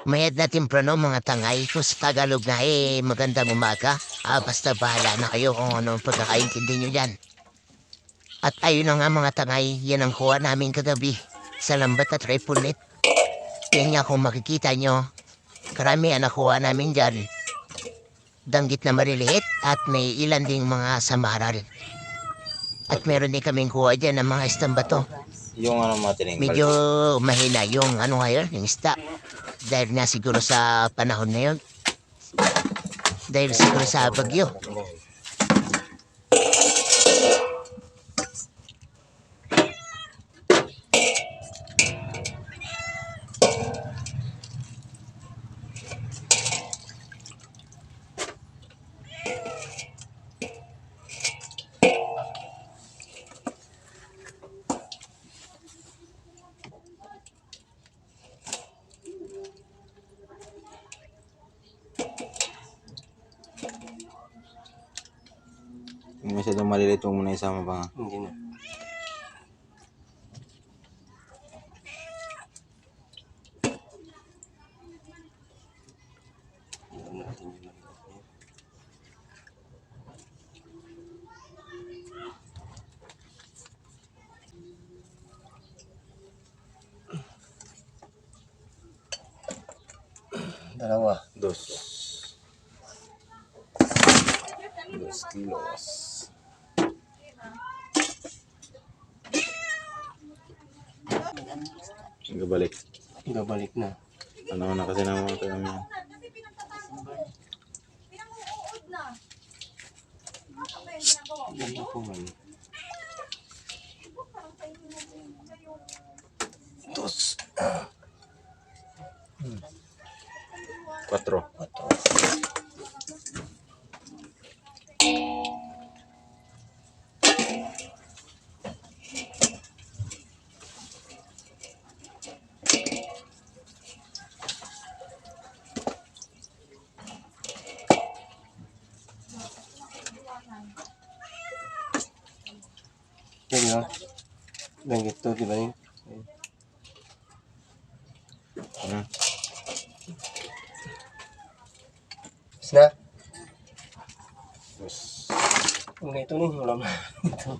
Mayad na temprano mga tangay. Kung sa Tagalog na magandang umaga. Basta bahala na kayo kung anong pagkakaintindi nyo dyan. At ayun na nga mga tangay, yan ang kuha namin kagabi sa lambat at repulit. Yan nga kung makikita nyo, karami ang nakuha namin dyan. Danggit na mariliit at may ilan ding mga samaral. At meron din kaming kuha dyan ng mga istambato. Yung ano matining Medyo mahina yung ano ngayon, yung isda. Dahil nga siguro sa panahon na yun. Dahil siguro sa bagyo. Yung masyadong maliliit mo muna isama pa nga. Hindi na. Dalawa. 2 kilos. Gabalik. Babalik na. Ano na kasi naman ito namin. Ganda po man. 4. Yan yun. Langgit to, di ba yun? Ano? Is na? Kung na ito nih, wala na. Ito.